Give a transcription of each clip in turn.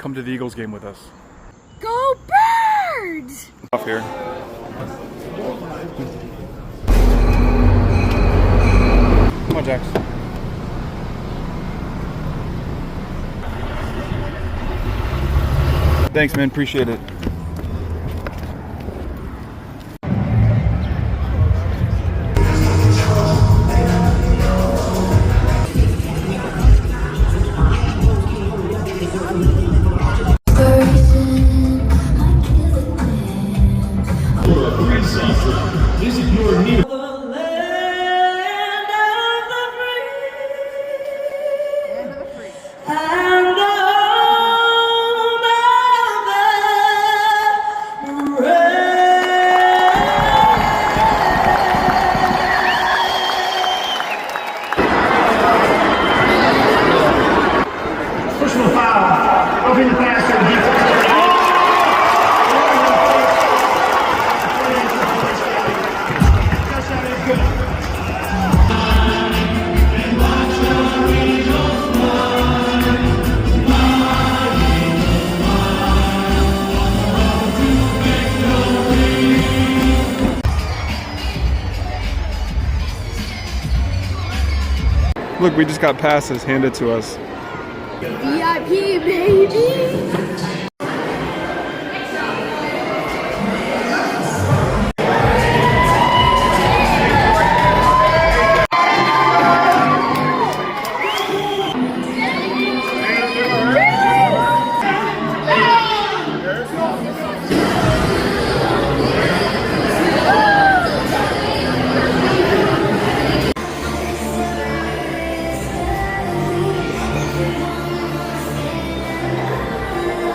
come to the Eagles game with us. Go Birds! Off here. Come on, Jax. Thanks, man. Appreciate it. This is your new. Personal foul. Roughing the passer. Look, we just got passes handed to us. VIP, baby!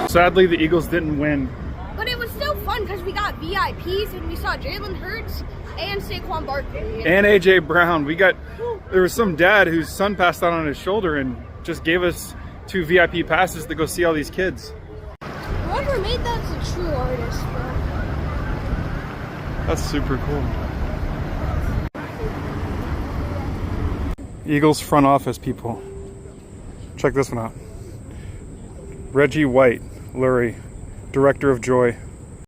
Sadly, the Eagles didn't win. But it was still fun because we got VIPs and we saw Jalen Hurts and Saquon Barkley. And AJ Brown. There was some dad whose son passed out on his shoulder and just gave us 2 VIP passes to go see all these kids. Whoever made that's a true artist, bro. That's super cool. Eagles front office people. Check this one out. Reggie White, Lurie, Director of Joy.